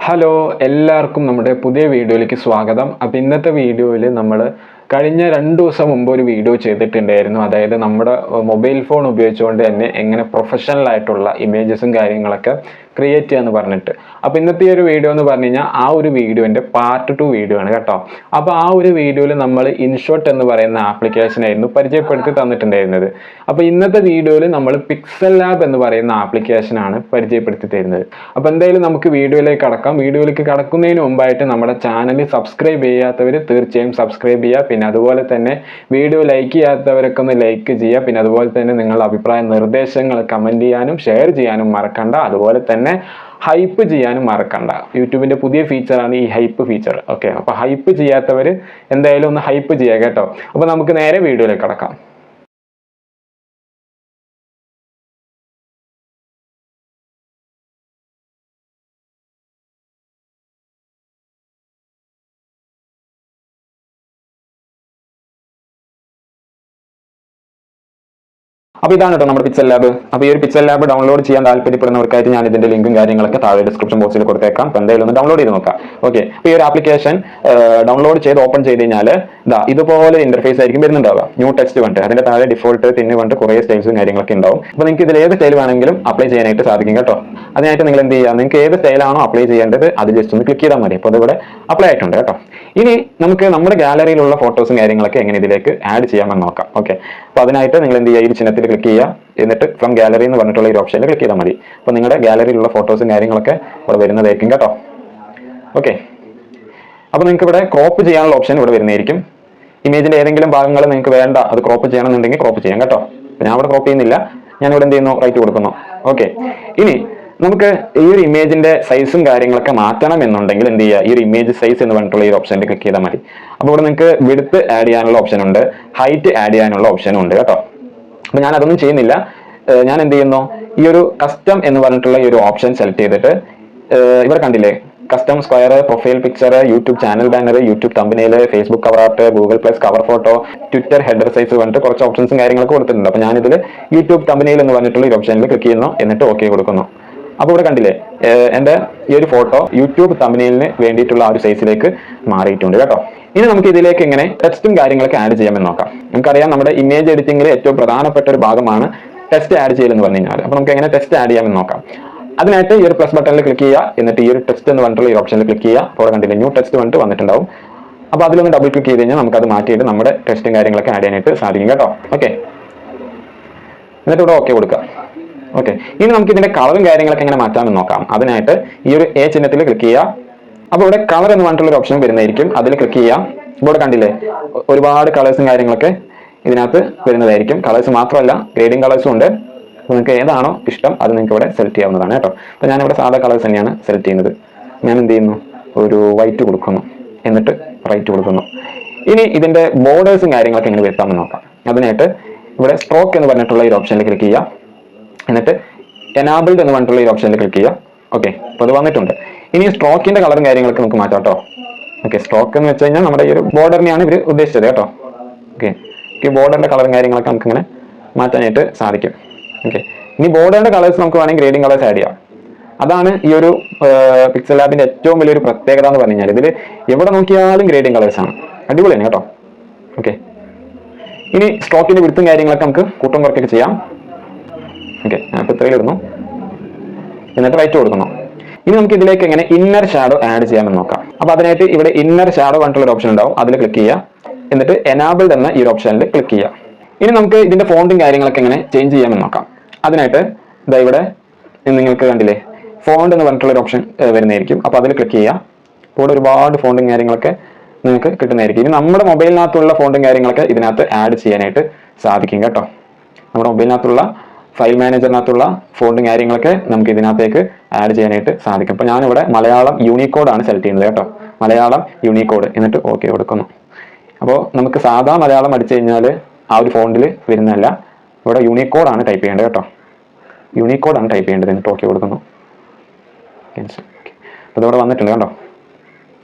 Hello, എല്ലാവർക്കും നമ്മുടെ പുതിയ വീഡിയോയിലേക്ക് സ്വാഗതം. അപ്പോൾ ഇന്നത്തെ വീഡിയോയിൽ നമ്മൾ കഴിഞ്ഞ 2 ദിവസം മുമ്പ് ഒരു വീഡിയോ ചെയ്തിട്ടുണ്ടായിരുന്നു. അതായത് നമ്മുടെ മൊബൈൽ ഫോൺ ഉപയോഗിച്ചുകൊണ്ട് തന്നെ എങ്ങനെ പ്രൊഫഷണൽ ആയിട്ടുള്ള ഇമേജസും കാര്യങ്ങളൊക്കെ ക്രിയേറ്റ് ചെയ്യാന്ന് പറഞ്ഞിട്ട്. അപ്പോൾ ഇന്നത്തെ ഒരു വീഡിയോ എന്ന് പറഞ്ഞു കഴിഞ്ഞാൽ ആ ഒരു വീഡിയോൻ്റെ പാർട്ട് 2 വീഡിയോ ആണ് കേട്ടോ. അപ്പോൾ ആ ഒരു വീഡിയോയിൽ നമ്മൾ ഇൻഷോട്ട് എന്ന് പറയുന്ന ആപ്ലിക്കേഷൻ ആയിരുന്നു പരിചയപ്പെടുത്തി തന്നിട്ടുണ്ടായിരുന്നത്. അപ്പോൾ ഇന്നത്തെ വീഡിയോയിൽ നമ്മൾ പിക്സൽ ലാബ് എന്ന് പറയുന്ന ആപ്ലിക്കേഷനാണ് പരിചയപ്പെടുത്തി തരുന്നത്. അപ്പോൾ എന്തായാലും നമുക്ക് വീഡിയോയിലേക്ക് കടക്കാം. വീഡിയോയിലേക്ക് കടക്കുന്നതിന് മുമ്പായിട്ട് നമ്മുടെ ചാനൽ സബ്സ്ക്രൈബ് ചെയ്യാത്തവർ തീർച്ചയായും സബ്സ്ക്രൈബ് ചെയ്യുക. പിന്നെ അതുപോലെ തന്നെ വീഡിയോ ലൈക്ക് ചെയ്യാത്തവരൊക്കെ ഒന്ന് ലൈക്ക് ചെയ്യുക. പിന്നെ അതുപോലെ തന്നെ നിങ്ങളുടെ അഭിപ്രായ നിർദ്ദേശങ്ങൾ കമൻറ്റ് ചെയ്യാനും ഷെയർ ചെയ്യാനും മറക്കണ്ട. അതുപോലെ തന്നെ ഹൈപ്പ് ചെയ്യാനും മറക്കണ്ട. യൂട്യൂബിൻ്റെ പുതിയ ഫീച്ചറാണ് ഈ ഹൈപ്പ് ഫീച്ചർ. ഓക്കെ, അപ്പോൾ ഹൈപ്പ് ചെയ്യാത്തവർ എന്തായാലും ഒന്ന് ഹൈപ്പ് ചെയ്യുക കേട്ടോ. അപ്പോൾ നമുക്ക് നേരെ വീഡിയോയിലേക്ക് കടക്കാം. അപ്പോൾ ഇതാണ് കേട്ടോ നമ്മുടെ പിക്സൽ ലാബ്. അപ്പോൾ ഈ ഒരു പിക്സൽ ലാബ് ഡൗൺലോഡ് ചെയ്യാൻ താല്പര്യപ്പെടുന്നവർക്കായിട്ട് ഞാൻ ഇതിന്റെ ലിങ്കും കാര്യങ്ങളൊക്കെ താഴെ ഡിസ്ക്രിപ്ഷൻ ബോക്സിൽ കൊടുത്തേക്കാം. അപ്പോൾ എന്തായാലും ഒന്ന് ഡൗൺലോഡ് ചെയ്ത് നോക്കാം. ഓക്കെ, അപ്പോൾ ഈ ഒരു ആപ്ലിക്കേഷൻ ഡൗൺലോഡ് ചെയ്ത് ഓപ്പൺ ചെയ്ത് കഴിഞ്ഞാൽ ഇതുപോലെ ഇന്റർഫേസ് ആയിരിക്കും വരുന്നുണ്ടാവുക. ന്യൂ ടെക്സ്റ്റ് വന്നിട്ട് അതിന്റെ താഴെ ഡിഫോൾട്ട് തിന്ന് വന്നിട്ട് കുറേ സ്റ്റൈൽസും കാര്യങ്ങളൊക്കെ ഉണ്ടാവും. അപ്പോൾ നിങ്ങൾക്ക് ഇതിൽ ഏത് സ്റ്റൈൽ വേണമെങ്കിലും അപ്ലൈ ചെയ്യാനായിട്ട് സാധിക്കും കേട്ടോ. അതിനായിട്ട് നിങ്ങൾ എന്ത് ചെയ്യുക, നിങ്ങൾക്ക് ഏത് സ്റ്റൈലാണോ അപ്ലൈ ചെയ്യേണ്ടത് അത് ജസ്റ്റ് ഒന്ന് ക്ലിക്ക് ചെയ്താൽ മതി. അപ്പോൾ അതിവിടെ അപ്ലൈ ആയിട്ടുണ്ട് കേട്ടോ. ഇനി നമുക്ക് നമ്മുടെ ഗാലറിയിലുള്ള ഫോട്ടോസും കാര്യങ്ങളൊക്കെ എങ്ങനെ ഇതിലേക്ക് ആഡ് ചെയ്യാമെന്ന് നോക്കാം. ഓക്കെ, അപ്പോൾ അതിനായിട്ട് നിങ്ങൾ എന്ത് ചെയ്യുക, ഈ ചിഹ്നത്തിൽ ക്ലിക്ക് ചെയ്യുക. എന്നിട്ട് ഫ്രം ഗാലറി എന്ന് പറഞ്ഞിട്ടുള്ള ഈ ഓപ്ഷനിൽ ക്ലിക്ക് ചെയ്താൽ മതി. അപ്പോൾ നിങ്ങളുടെ ഗാലറിയിലുള്ള ഫോട്ടോസും കാര്യങ്ങളൊക്കെ ഇവിടെ വരുന്നതായിരിക്കും കേട്ടോ. ഓക്കെ, അപ്പോൾ നിങ്ങൾക്ക് ഇവിടെ ക്രോപ്പ് ചെയ്യാനുള്ള ഓപ്ഷൻ ഇവിടെ വരുന്നതായിരിക്കും. ഇമേജിന്റെ ഏതെങ്കിലും ഭാഗങ്ങൾ നിങ്ങൾക്ക് വേണ്ട അത് ക്രോപ്പ് ചെയ്യണമെന്നുണ്ടെങ്കിൽ ക്രോപ്പ് ചെയ്യാം കേട്ടോ. അപ്പോൾ ഞാൻ ഇവിടെ ക്രോപ്പ് ചെയ്യുന്നില്ല, ഞാൻ ഇവിടെ എന്ത് ചെയ്യുന്നു, റൈറ്റ് കൊടുക്കുന്നു. ഓക്കെ, ഇനി നമുക്ക് ഈ ഒരു ഇമേജിന്റെ സൈസും കാര്യങ്ങളൊക്കെ മാറ്റണം എന്നുണ്ടെങ്കിൽ എന്ത് ചെയ്യുക, ഈ ഒരു ഇമേജ് സൈസ് എന്ന് പറഞ്ഞിട്ടുള്ള ഈ ഓപ്ഷനിൽ ക്ലിക്ക് ചെയ്താൽ മതി. അപ്പോൾ ഇവിടെ നിങ്ങൾക്ക് വിഡ്ത്ത് ആഡ് ചെയ്യാനുള്ള ഓപ്ഷൻ ഉണ്ട്, ഹൈറ്റ് ആഡ് ചെയ്യാനുള്ള ഓപ്ഷനും ഉണ്ട് കേട്ടോ. അപ്പോൾ ഞാൻ അതൊന്നും ചെയ്യുന്നില്ല. ഞാൻ എന്ത് ചെയ്യുന്നു, ഈ ഒരു കസ്റ്റം എന്ന് പറഞ്ഞിട്ടുള്ള ഈ ഒരു ഓപ്ഷൻ സെലക്ട് ചെയ്തിട്ട് ഇവിടെ കണ്ടില്ലേ, custom square, profile picture, YouTube channel banner, YouTube thumbnail, Facebook cover art, Google plus cover photo, Twitter header size പറഞ്ഞിട്ട് കുറച്ച് ഓപ്ഷൻസും കാര്യങ്ങളൊക്കെ കൊടുത്തിട്ടുണ്ട്. അപ്പോൾ ഞാനിതിൽ യൂട്യൂബ് തമ്പനെയിൽ എന്ന് പറഞ്ഞിട്ടുള്ള ഈ ഓപ്ഷനിൽ ക്ലിക്ക് ചെയ്യുന്നു. എന്നിട്ട് ഓക്കെ കൊടുക്കുന്നു. അപ്പോൾ ഇവിടെ കണ്ടില്ലേ, എൻ്റെ ഈ ഒരു ഫോട്ടോ യൂട്യൂബ് തമ്പനെയിലിന് വേണ്ടിയിട്ടുള്ള ആ ഒരു സൈസിലേക്ക് മാറിയിട്ടുണ്ട് കേട്ടോ. ഇനി നമുക്ക് ഇതിലേക്ക് എങ്ങനെ ടെക്സ്റ്റും കാര്യങ്ങളൊക്കെ ആഡ് ചെയ്യാമെന്ന് നോക്കാം. നമുക്കറിയാം നമ്മുടെ ഇമേജ് എഡിറ്റിംഗിൽ ഏറ്റവും പ്രധാനപ്പെട്ട ഒരു ഭാഗമാണ് ടെക്സ്റ്റ് ആഡ് ചെയ്യലെന്ന് പറഞ്ഞു കഴിഞ്ഞാൽ. അപ്പോൾ നമുക്ക് എങ്ങനെ ടെക്സ്റ്റ് ആഡ് ചെയ്യാമെന്ന് നോക്കാം. അതിനായിട്ട് ഈ ഒരു പ്ലസ് ബട്ടണിൽ ക്ലിക്ക് ചെയ്യുക. എന്നിട്ട് ഈ ഒരു ടെക്സ്റ്റ് എന്ന് പറഞ്ഞിട്ടുള്ള ഈ ഓപ്ഷനിൽ ക്ലിക്ക് ചെയ്യുക. അപ്പോൾ കണ്ടില്ലേ, ന്യൂ ടെക്സ്റ്റ് വന്നിട്ടുണ്ടാവും. അപ്പോൾ അതിലൊന്ന് ഡബിൾ ക്ലിക്ക് ചെയ്ത് കഴിഞ്ഞാൽ നമുക്കത് മാറ്റിയിട്ട് നമ്മുടെ ടെക്സ്റ്റും കാര്യങ്ങളൊക്കെ ആഡ് ചെയ്യാനായിട്ട് സാധിക്കും കേട്ടോ. ഓക്കെ, എന്നിട്ട് ഇവിടെ ഓക്കെ കൊടുക്കുക. ഓക്കെ, ഇനി നമുക്ക് ഇതിന്റെ കളറും കാര്യങ്ങളൊക്കെ എങ്ങനെ മാറ്റാമെന്ന് നോക്കാം. അതിനായിട്ട് ഈ ഒരു എ ചിഹ്നത്തിൽ ക്ലിക്ക് ചെയ്യുക. അപ്പോൾ ഇവിടെ കളർ എന്ന് പറഞ്ഞിട്ടുള്ള ഒരു ഓപ്ഷൻ വരുന്നതായിരിക്കും. അതിൽ ക്ലിക്ക് ചെയ്യാം. ഇവിടെ കണ്ടില്ലേ, ഒരുപാട് കളേഴ്സും കാര്യങ്ങളൊക്കെ ഇതിനകത്ത് വരുന്നതായിരിക്കും. കളേഴ്സ് മാത്രമല്ല ഗ്രേഡിംഗ് കളേഴ്സും ഉണ്ട്. നിങ്ങൾക്ക് ഏതാണോ ഇഷ്ടം അത് നിങ്ങൾക്ക് ഇവിടെ സെലക്ട് ചെയ്യാവുന്നതാണ് കേട്ടോ. അപ്പോൾ ഞാനിവിടെ സാധാ കളേഴ്സ് തന്നെയാണ് സെലക്ട് ചെയ്യുന്നത്. ഞാൻ എന്ത് ചെയ്യുന്നു, ഒരു വൈറ്റ് കൊടുക്കുന്നു. എന്നിട്ട് റൈറ്റ് കൊടുക്കുന്നു. ഇനി ഇതിന്റെ ബോർഡേഴ്സും കാര്യങ്ങളൊക്കെ എങ്ങനെ വരുത്താമെന്ന് നോക്കാം. അതിനായിട്ട് ഇവിടെ സ്ട്രോക്ക് എന്ന് പറഞ്ഞിട്ടുള്ള ഒരു ഓപ്ഷനിൽ ക്ലിക്ക് ചെയ്യുക. എന്നിട്ട് എനാബിൾഡ് എന്ന് പറഞ്ഞിട്ടുള്ള ഈ ഓപ്ഷനിൽ ക്ലിക്ക് ചെയ്യുക. ഓക്കെ, അപ്പോൾ അത് വന്നിട്ടുണ്ട്. ഇനി സ്ട്രോക്കിന്റെ കളറും കാര്യങ്ങളൊക്കെ നമുക്ക് മാറ്റാം കേട്ടോ. ഓക്കെ, സ്ട്രോക്ക് എന്ന് വെച്ച് കഴിഞ്ഞാൽ നമ്മുടെ ഈ ഒരു ബോർഡറിനെയാണ് ഇവർ ഉദ്ദേശിച്ചത് കേട്ടോ. ഓക്കെ, ഈ ബോർഡറിന്റെ കളറും കാര്യങ്ങളൊക്കെ നമുക്ക് ഇങ്ങനെ മാറ്റാനായിട്ട് സാധിക്കും. ഓക്കെ, ഇനി ബോർഡറിന്റെ കളേഴ്സ് നമുക്ക് വേണമെങ്കിൽ ഗ്രേഡിംഗ് കളേഴ്സ് ആഡ് ചെയ്യാം. അതാണ് ഈ ഒരു പിക്സൽ ലാബിന്റെ ഏറ്റവും വലിയൊരു പ്രത്യേകത എന്ന് പറഞ്ഞു കഴിഞ്ഞാൽ ഇതിൽ എവിടെ നോക്കിയാലും ഗ്രേഡിംഗ് കളേഴ്സ് ആണ്. അടിപൊളിയാണ് കേട്ടോ. ഓക്കെ, ഇനി സ്ട്രോക്കിന്റെ വിടുത്തും കാര്യങ്ങളൊക്കെ നമുക്ക് കൂട്ടം കുറയ്ക്കൊക്കെ ചെയ്യാം. ഓക്കെ, ഞാൻ ഇപ്പോൾ ഇത്രയിൽ ഇടുന്നു. എന്നിട്ട് റൈറ്റ് കൊടുക്കുന്നു. ഇനി നമുക്ക് ഇതിലേക്ക് എങ്ങനെ ഇന്നർ ഷാഡോ ആഡ് ചെയ്യാമെന്ന് നോക്കാം. അപ്പോൾ അതിനായിട്ട് ഇവിടെ ഇന്നർ ഷാഡോ പറഞ്ഞിട്ടുള്ള ഒരു ഓപ്ഷൻ ഉണ്ടാവും. അതിൽ ക്ലിക്ക് ചെയ്യുക. എന്നിട്ട് എനാബിൾഡ് എന്ന ഈ ഒരു ഓപ്ഷനിൽ ക്ലിക്ക് ചെയ്യുക. ഇനി നമുക്ക് ഇതിന്റെ ഫോണ്ടും കാര്യങ്ങളൊക്കെ എങ്ങനെ ചേഞ്ച് ചെയ്യാമെന്ന് നോക്കാം. അതിനായിട്ട് ഇതാ ഇവിടെ നിങ്ങൾക്ക് കണ്ടില്ലേ, ഫോണ്ട് എന്ന് പറഞ്ഞിട്ടുള്ള ഒരു ഓപ്ഷൻ വരുന്നതായിരിക്കും. അപ്പോൾ അതിൽ ക്ലിക്ക് ചെയ്യുക. അപ്പോൾ ഇവിടെ ഒരുപാട് ഫോണ്ടും കാര്യങ്ങളൊക്കെ നിങ്ങൾക്ക് കിട്ടുന്നതായിരിക്കും. ഇനി നമ്മുടെ മൊബൈലിനകത്തുള്ള ഫോണ്ടും കാര്യങ്ങളൊക്കെ ഇതിനകത്ത് ആഡ് ചെയ്യാനായിട്ട് സാധിക്കും കേട്ടോ. നമ്മുടെ മൊബൈലിനകത്തുള്ള ഫയൽ മാനേജറിനകത്തുള്ള ഫോണ്ടും കാര്യങ്ങളൊക്കെ നമുക്ക് ഇതിനകത്തേക്ക് ആഡ് ചെയ്യാനായിട്ട് സാധിക്കും. അപ്പോൾ ഞാനിവിടെ മലയാളം യൂണിക്കോഡാണ് സെലക്ട് ചെയ്യുന്നത് കേട്ടോ. മലയാളം യൂണിക്കോഡ്. എന്നിട്ട് ഓക്കെ കൊടുക്കുന്നു. അപ്പോൾ നമുക്ക് സാധാ മലയാളം അടിച്ചു കഴിഞ്ഞാൽ ആ ഒരു ഫോണ്ടിൽ വരുന്നതല്ല, ഇവിടെ യൂണിക്കോഡാണ് ടൈപ്പ് ചെയ്യേണ്ടത് കേട്ടോ. യൂണിക്കോഡാണ് ടൈപ്പ് ചെയ്യേണ്ടത്. എന്നിട്ട് ഓക്കെ കൊടുക്കുന്നു. അപ്പോൾ ഇതവിടെ വന്നിട്ടുണ്ട് കേട്ടോ.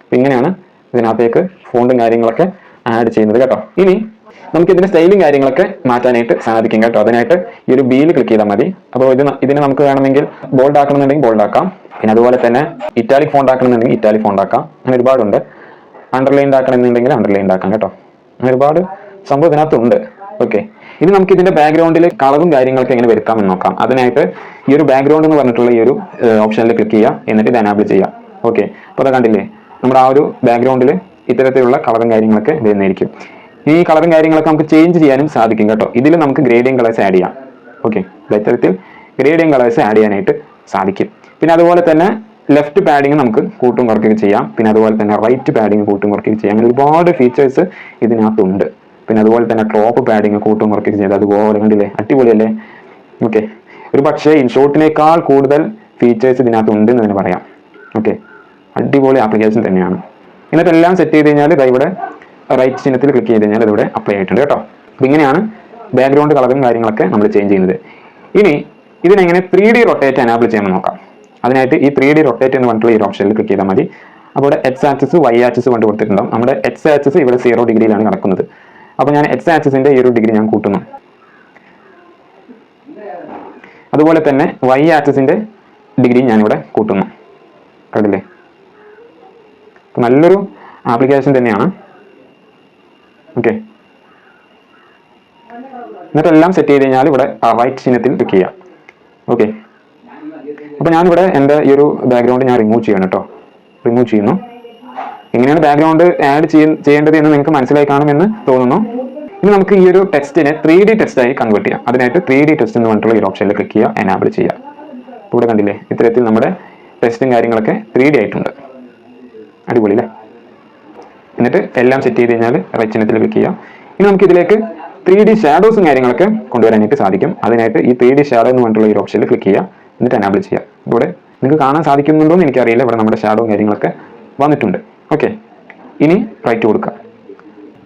അപ്പോൾ ഇങ്ങനെയാണ് ഇതിനകത്തേക്ക് ഫോണ്ടും കാര്യങ്ങളൊക്കെ ആഡ് ചെയ്യുന്നത് കേട്ടോ. ഇനി നമുക്ക് ഇതിന്റെ സ്റ്റൈലും കാര്യങ്ങളൊക്കെ മാറ്റാനായിട്ട് സാധിക്കും കേട്ടോ. അതിനായിട്ട് ഈ ഒരു ബിയിൽ ക്ലിക്ക് ചെയ്താൽ മതി. അപ്പോൾ ഇതിനെ നമുക്ക് വേണമെങ്കിൽ ബോൾഡ് ആക്കണമെന്നുണ്ടെങ്കിൽ ബോൾഡ് ആക്കാം. പിന്നെ അതുപോലെ തന്നെ ഇറ്റാലിക് ഫോണ്ട് ആക്കണമെന്നുണ്ടെങ്കിൽ ഇറ്റാലിക് ഫോണ്ട് ആക്കാം. അങ്ങനെ ഒരുപാടുണ്ട്. അണ്ടർലൈൻ ആക്കണമെന്നുണ്ടെങ്കിൽ അണ്ടർലൈൻ ആക്കാം കേട്ടോ. അങ്ങനെ ഒരുപാട് സംഭവം ഇതിനകത്തുണ്ട്. ഓക്കെ, ഇനി നമുക്ക് ഇതിന്റെ ബാക്ക്ഗ്രൗണ്ടിൽ കളറും കാര്യങ്ങളൊക്കെ എങ്ങനെ വരുത്താമെന്ന് നോക്കാം. അതിനായിട്ട് ഈ ഒരു ബാക്ക്ഗ്രൗണ്ട് എന്ന് പറഞ്ഞിട്ടുള്ള ഈ ഒരു ഓപ്ഷനിൽ ക്ലിക്ക് ചെയ്യുക, എന്നിട്ട് ഇത് എനാബിൾ ചെയ്യുക. ഓക്കെ, അപ്പോൾ അത് കണ്ടില്ലേ, നമ്മുടെ ആ ഒരു ബാക്ക്ഗ്രൗണ്ടിൽ ഇത്തരത്തിലുള്ള കളറും കാര്യങ്ങളൊക്കെ വരുന്നതായിരിക്കും. ഈ കളറും കാര്യങ്ങളൊക്കെ നമുക്ക് ചേഞ്ച് ചെയ്യാനും സാധിക്കും കേട്ടോ. ഇതിൽ നമുക്ക് ഗ്രേഡിയൻ കളേഴ്സ് ആഡ് ചെയ്യാം. ഓക്കെ, ഇത്തരത്തിൽ ഗ്രേഡിയൻ കളേഴ്സ് ആഡ് ചെയ്യാനായിട്ട് സാധിക്കും. പിന്നെ അതുപോലെ തന്നെ ലെഫ്റ്റ് പാഡിങ് നമുക്ക് കൂട്ടും കുറയ്ക്കുകയും ചെയ്യാം. പിന്നെ അതുപോലെ തന്നെ റൈറ്റ് പാഡിങ് കൂട്ടും കുറയ്ക്കുകയും ചെയ്യാം. അങ്ങനെ ഒരുപാട് ഫീച്ചേഴ്സ് ഇതിനകത്തുണ്ട്. പിന്നെ അതുപോലെ തന്നെ ടോപ്പ് പാഡിങ് കൂട്ടും കുറയ്ക്കുകയും ചെയ്ത് അതുപോലെ കണ്ടില്ലേ, അടിപൊളിയല്ലേ. ഓക്കെ, ഒരു പക്ഷേ ഇൻഷോട്ടിനേക്കാൾ കൂടുതൽ ഫീച്ചേഴ്സ് ഇതിനകത്ത് ഉണ്ട് എന്ന് തന്നെ പറയാം. ഓക്കെ, അടിപൊളി ആപ്ലിക്കേഷൻ തന്നെയാണ്. എന്നിട്ട് എല്ലാം സെറ്റ് ചെയ്ത് കഴിഞ്ഞാൽ ഇവിടെ റൈറ്റ് ചിഹ്നത്തിൽ ക്ലിക്ക് ചെയ്ത് കഴിഞ്ഞാൽ ഇതിവിടെ അപ്ലൈ ആയിട്ടുണ്ട് കേട്ടോ. അപ്പോൾ ഇങ്ങനെയാണ് ബാക്ക്ഗ്രൗണ്ട് കളറും കാര്യങ്ങളൊക്കെ നമ്മൾ ചേഞ്ച് ചെയ്യുന്നത്. ഇനി ഇതിനെങ്ങനെ 3D റൊട്ടേറ്റ് എനാബിൾ ചെയ്യാമെന്ന് നോക്കാം. അതിനായിട്ട് ഈ 3D റൊട്ടേറ്റ് എന്ന് പറഞ്ഞിട്ടുള്ള ഈ ഓപ്ഷനിൽ ക്ലിക്ക് ചെയ്താൽ മതി. അപ്പോൾ ഇവിടെ എക്സ് ആക്സിസ് വൈ ആക്സിസ് കൊണ്ട് കൊടുത്തിട്ടുണ്ടാവും. നമ്മുടെ എക്സ് ആക്സിസ് ഇവിടെ 0 ഡിഗ്രിയിലാണ് കിടക്കുന്നത്. അപ്പോൾ ഞാൻ എക്സ് ആക്സിസിന്റെ ഈ ഒരു ഡിഗ്രി ഞാൻ കൂട്ടുന്നു. അതുപോലെ തന്നെ വൈ ആക്സിസിന്റെ ഡിഗ്രി ഞാനിവിടെ കൂട്ടുന്നു. കണ്ടില്ലേ, നല്ലൊരു ആപ്ലിക്കേഷൻ തന്നെയാണ്. ഓക്കെ, എന്നിട്ട് എല്ലാം സെറ്റ് ചെയ്ത് കഴിഞ്ഞാൽ ഇവിടെ റൈറ്റ് ചിഹ്നത്തിൽ ക്ലിക്ക് ചെയ്യാം. ഓക്കെ, അപ്പോൾ ഞാനിവിടെ എൻ്റെ ഈ ഒരു ബാക്ക്ഗ്രൗണ്ട് ഞാൻ റിമൂവ് ചെയ്യണം കേട്ടോ. റിമൂവ് ചെയ്യുന്നു. എങ്ങനെയാണ് ബാക്ക്ഗ്രൗണ്ട് ആഡ് ചെയ്യേണ്ടത് എന്ന് നിങ്ങൾക്ക് മനസ്സിലായി കാണുമെന്ന് തോന്നുന്നു. ഇനി നമുക്ക് ഈ ഒരു ടെക്സ്റ്റിനെ 3D ടെക്സ്റ്റായി കൺവേർട്ട് ചെയ്യാം. അതിനായിട്ട് 3D ടെക്സ്റ്റ് എന്ന് പറഞ്ഞിട്ടുള്ള ഈ ഓപ്ഷനിൽ ക്ലിക്ക് ചെയ്യുക, എനാബിൾ ചെയ്യുക. ഇവിടെ കണ്ടില്ലേ, ഇത്തരത്തിൽ നമ്മുടെ ടെക്സ്റ്റും കാര്യങ്ങളൊക്കെ 3D ആയിട്ടുണ്ട്. അടിപൊളി അല്ലേ. എന്നിട്ട് എല്ലാം സെറ്റ് ചെയ്ത് കഴിഞ്ഞാൽ റൈറ്റ് ചിഹ്നത്തിൽ ക്ലിക്ക് ചെയ്യുക. ഇനി നമുക്ക് ഇതിലേക്ക് 3D ഷാഡോസും കാര്യങ്ങളൊക്കെ കൊണ്ടുവരാനായിട്ട് സാധിക്കും. അതിനായിട്ട് ഈ 3D ഷാഡോ എന്ന് പറഞ്ഞിട്ടുള്ള ഈ ഓപ്ഷനിൽ ക്ലിക്ക് ചെയ്യുക, എന്നിട്ട് എനാബിൾ ചെയ്യുക. ഇവിടെ നിങ്ങൾക്ക് കാണാൻ സാധിക്കുന്നുണ്ടോ എന്ന് എനിക്കറിയില്ല. ഇവിടെ നമ്മുടെ ഷാഡോയും കാര്യങ്ങളൊക്കെ വന്നിട്ടുണ്ട്. ഓക്കെ, ഇനി റൈറ്റ് കൊടുക്കുക.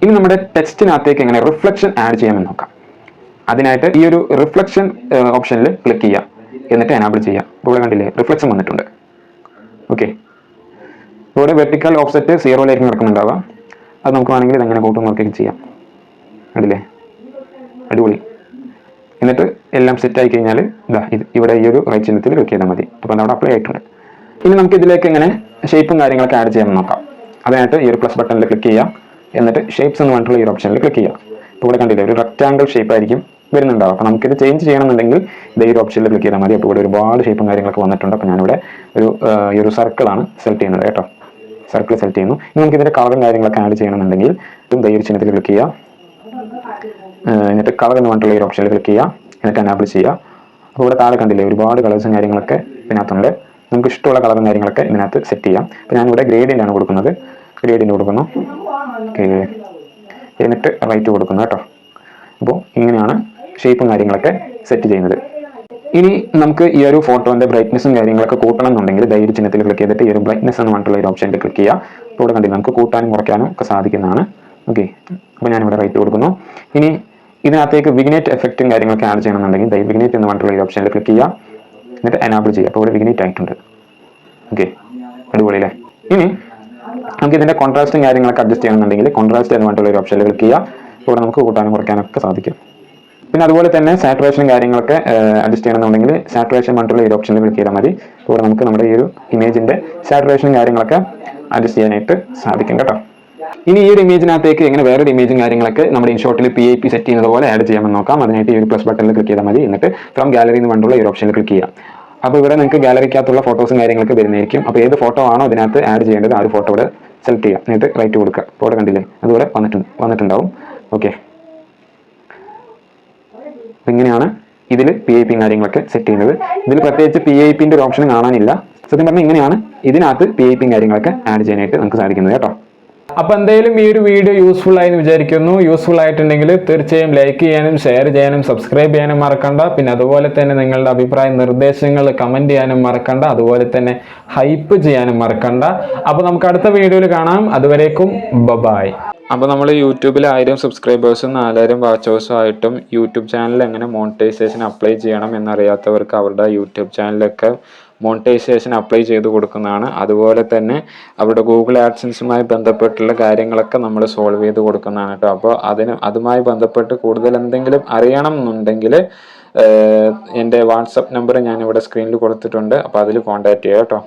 ഇനി നമ്മുടെ ടെക്സ്റ്റിനകത്തേക്ക് എങ്ങനെ റിഫ്ലക്ഷൻ ആഡ് ചെയ്യാമെന്ന് നോക്കാം. അതിനായിട്ട് ഈ ഒരു റിഫ്ലക്ഷൻ ഓപ്ഷനിൽ ക്ലിക്ക് ചെയ്യുക, എന്നിട്ട് എനാബിൾ ചെയ്യുക. ഇവിടെ കണ്ടില്ലേ, റിഫ്ലക്ഷൻ വന്നിട്ടുണ്ട്. ഓക്കെ, ഇവിടെ വെർട്ടിക്കൽ ഓഫ്സെറ്റ് 0യിലേക്ക് നടക്കുന്നുണ്ടാവുക. അത് നമുക്ക് വേണമെങ്കിൽ ഇതെങ്ങനെ കൂട്ടും നോക്കുകയും ചെയ്യാം. കണ്ടില്ലേ, അടിപൊളി. എന്നിട്ട് എല്ലാം സെറ്റ് ആയി കഴിഞ്ഞാൽ ഇവിടെ ഈ ഒരു റൈറ്റ് ചിഹ്നത്തിൽ ക്ലിക്ക് ചെയ്താൽ മതി. അപ്പോൾ അതവിടെ അപ്ലൈ ആയിട്ടുണ്ട്. ഇനി നമുക്ക് ഇതിലേക്ക് എങ്ങനെ ഷേപ്പും കാര്യങ്ങളൊക്കെ ആഡ് ചെയ്യാമെന്ന് നോക്കാം. അതിനായിട്ട് ഈ ഒരു പ്ലസ് ബട്ടണിൽ ക്ലിക്ക് ചെയ്യാം, എന്നിട്ട് ഷേപ്സ് എന്ന് പറഞ്ഞിട്ടുള്ള ഈ ഓപ്ഷനിൽ ക്ലിക്ക് ചെയ്യാം. ഇപ്പോൾ ഇവിടെ കണ്ടില്ലേ, ഒരു റെക്ടാങ്കിൾ ഷേപ്പ് ആയിരിക്കും വരുന്നുണ്ടാവും. അപ്പോൾ നമുക്കിത് ചേഞ്ച് ചെയ്യണമെന്നുണ്ടെങ്കിൽ ഈ ഒരു ഓപ്ഷനിൽ ക്ലിക്ക് ചെയ്താൽ മതി. അപ്പോൾ ഇവിടെ ഒരുപാട് ഷേപ്പും കാര്യങ്ങളൊക്കെ വന്നിട്ടുണ്ട്. അപ്പോൾ ഞാനിവിടെ ഈ ഒരു സർക്കിളാണ് സെലക്ട് ചെയ്യുന്നത് കേട്ടോ. സർക്കിൾ സെലക്ട് ചെയ്യുന്നു. ഇനി നമുക്ക് ഇതിൻ്റെ കളറും കാര്യങ്ങളൊക്കെ ആഡ് ചെയ്യണമെന്നുണ്ടെങ്കിൽ ഈ ഒരു ചിഹ്നത്തിൽ ക്ലിക്ക് ചെയ്യുക, എന്നിട്ട് കളർ എന്ന് പറഞ്ഞിട്ടുള്ള ഈ ഓപ്ഷനിൽ ക്ലിക്ക് ചെയ്യുക, എന്നിട്ട് എനാബിൾ ചെയ്യുക. അപ്പോൾ ഇവിടെ താഴെ കണ്ടില്ലേ, ഒരുപാട് കളേഴ്സും കാര്യങ്ങളൊക്കെ ഇതിനകത്തുണ്ട്. നമുക്ക് ഇഷ്ടമുള്ള കളറും കാര്യങ്ങളൊക്കെ ഇതിനകത്ത് സെറ്റ് ചെയ്യാം. അപ്പോൾ ഞാനിവിടെ ഗ്രേഡിയൻ്റ് ആണ് കൊടുക്കുന്നത്. ഗ്രേഡിയൻ്റ് കൊടുക്കുന്നു. ഓക്കെ, എന്നിട്ട് റൈറ്റ് കൊടുക്കുന്നു കേട്ടോ. അപ്പോൾ ഇങ്ങനെയാണ് ഷേപ്പും കാര്യങ്ങളൊക്കെ സെറ്റ് ചെയ്യുന്നത്. ഇനി നമുക്ക് ഈ ഒരു ഫോട്ടോന്റെ ബ്രൈറ്റ്നസും കാര്യങ്ങളൊക്കെ കൂട്ടണം എന്നുണ്ടെങ്കിൽ ധൈര്യ ചിഹ്നത്തിൽ ക്ലിക്ക് ചെയ്തിട്ട് ഈ ഒരു ബ്രൈറ്റ്നസ് എന്ന് പറഞ്ഞിട്ടുള്ള ഒരു ഓപ്ഷനിൽ ക്ലിക്ക് ചെയ്യുക. അപ്പോൾ ഇവിടെ കണ്ടില്ല, നമുക്ക് കൂട്ടാനും കുറയ്ക്കാനും ഒക്കെ സാധിക്കുന്നതാണ്. ഓക്കെ, അപ്പോൾ ഞാനിവിടെ റൈറ്റ് കൊടുക്കുന്നു. ഇനി ഇതിനകത്തേക്ക് വിഗ്നേറ്റ് എഫക്റ്റും കാര്യങ്ങളൊക്കെ ആഡ് ചെയ്യണമെന്നുണ്ടെങ്കിൽ വിഗ്നേറ്റ് എന്ന് പറഞ്ഞിട്ടുള്ള ഈ ഓപ്ഷനിൽ ക്ലിക്ക് ചെയ്യുക, എന്നിട്ട് എനാബിൾ ചെയ്യുക. അപ്പോൾ ഇവിടെ വിഗ്നേറ്റ് ആയിട്ടുണ്ട്. ഓക്കെ, അടിപൊളി അല്ലേ. ഇനി നമുക്ക് ഇതിന്റെ കോൺട്രാസ്റ്റും കാര്യങ്ങളൊക്കെ അഡ്ജസ്റ്റ് ചെയ്യണമെന്നുണ്ടെങ്കിൽ കോൺട്രാസ്റ്റ് എന്ന് പറഞ്ഞിട്ടുള്ള ഒരു ഓപ്ഷനിൽ ക്ലിക്ക് ചെയ്യുക. ഇവിടെ നമുക്ക് കൂട്ടാനും കുറയ്ക്കാനൊക്കെ സാധിക്കും. പിന്നെ അതുപോലെ തന്നെ സാറ്റുറേഷൻ കാര്യങ്ങളൊക്കെ അഡ്ജസ്റ്റ് ചെയ്യണമെന്നുണ്ടെങ്കിൽ സാറ്റുറേഷൻ പറഞ്ഞിട്ടുള്ള ഒരു ഓപ്ഷനിൽ ക്ലിക്ക് ചെയ്താൽ മതി. ഇവിടെ നമുക്ക് നമ്മുടെ ഈ ഒരു ഇമേജിന്റെ സാറ്റുറേഷനും കാര്യങ്ങളൊക്കെ അഡ്ജസ്റ്റ് ചെയ്യാനായിട്ട് സാധിക്കും കേട്ടോ. ഇനി ഈ ഒരു ഇമേജിനകത്തേക്ക് എങ്ങനെ വേറൊരു ഇമേജും കാര്യങ്ങളൊക്കെ നമ്മുടെ ഇൻഷോട്ടിൽ PIP സെറ്റ് ചെയ്യുന്നത് പോലെ ആഡ് ചെയ്യാമെന്ന് നോക്കാം. അതിനായിട്ട് ഈ ഒരു പ്ലസ് ബട്ടണിൽ ക്ലിക്ക് ചെയ്താൽ മതി. എന്നിട്ട് ഫ്രം ഗാലറി എന്ന് പറഞ്ഞിട്ടുള്ള ഈ ഓപ്ഷനിൽ ക്ലിക്ക് ചെയ്യാം. അപ്പോൾ ഇവിടെ നിങ്ങൾക്ക് ഗാലറിക്കകത്തുള്ള ഫോട്ടോസും കാര്യങ്ങളൊക്കെ വരുന്നതായിരിക്കും. അപ്പോൾ ഏത് ഫോട്ടോ ആണോ അതിനകത്ത് ആഡ് ചെയ്യേണ്ടത് ആ ഒരു ഫോട്ടോ ഇവിടെ സെലക്ട് ചെയ്യുക, എന്നിട്ട് റൈറ്റ് കൊടുക്കുക. അപ്പോൾ ഇവിടെ കണ്ടില്ലേ, അതുപോലെ വന്നിട്ടുണ്ടാവും. ഓക്കെ, ഇങ്ങനെയാണ് ഇതിൽ PIP കാര്യങ്ങളൊക്കെ സെറ്റ് ചെയ്യുന്നത്. ഇതിൽ പ്രത്യേകിച്ച് PIPന്റെ ഒരു ഓപ്ഷൻ കാണാനില്ല. സത്യം പറഞ്ഞാൽ ഇങ്ങനെയാണ് ഇതിനകത്ത് PIP കാര്യങ്ങളൊക്കെ ആഡ് ചെയ്യാനായിട്ട് നമുക്ക് സാധിക്കുന്നത് കേട്ടോ. അപ്പോൾ എന്തായാലും ഈ ഒരു വീഡിയോ യൂസ്ഫുൾ ആയി എന്ന് വിചാരിക്കുന്നു. യൂസ്ഫുൾ ആയിട്ടുണ്ടെങ്കിൽ തീർച്ചയായും ലൈക്ക് ചെയ്യാനും ഷെയർ ചെയ്യാനും സബ്സ്ക്രൈബ് ചെയ്യാനും മറക്കണ്ട. പിന്നെ അതുപോലെ തന്നെ നിങ്ങളുടെ അഭിപ്രായ നിർദ്ദേശങ്ങൾ കമൻറ്റ് ചെയ്യാനും മറക്കണ്ട. അതുപോലെ തന്നെ ഹൈപ്പ് ചെയ്യാനും മറക്കണ്ട. അപ്പോൾ നമുക്ക് അടുത്ത വീഡിയോയിൽ കാണാം. അതുവരേക്കും ബൈ. അപ്പോൾ നമ്മൾ യൂട്യൂബിൽ 1000 സബ്സ്ക്രൈബേഴ്സും 4000 വാച്ചേഴ്സും ആയിട്ടും യൂട്യൂബ് ചാനൽ എങ്ങനെ മോണിറ്റൈസേഷൻ അപ്ലൈ ചെയ്യണം എന്നറിയാത്തവർക്ക് അവരുടെ യൂട്യൂബ് ചാനലൊക്കെ മോണിറ്റൈസേഷൻ അപ്ലൈ ചെയ്ത് കൊടുക്കുന്നതാണ്. അതുപോലെ തന്നെ അവരുടെ ഗൂഗിൾ ആഡ്സൻസുമായി ബന്ധപ്പെട്ടുള്ള കാര്യങ്ങളൊക്കെ നമ്മൾ സോൾവ് ചെയ്ത് കൊടുക്കുന്നതാണ് കേട്ടോ. അപ്പോൾ അതുമായി ബന്ധപ്പെട്ട് കൂടുതൽ എന്തെങ്കിലും അറിയണം എന്നുണ്ടെങ്കിൽ എൻ്റെ വാട്സപ്പ് നമ്പർ ഞാൻ ഇവിടെ സ്ക്രീനിൽ കൊടുത്തിട്ടുണ്ട്. അപ്പോൾ അതിൽ കോൺടാക്ട് ചെയ്യാം കേട്ടോ.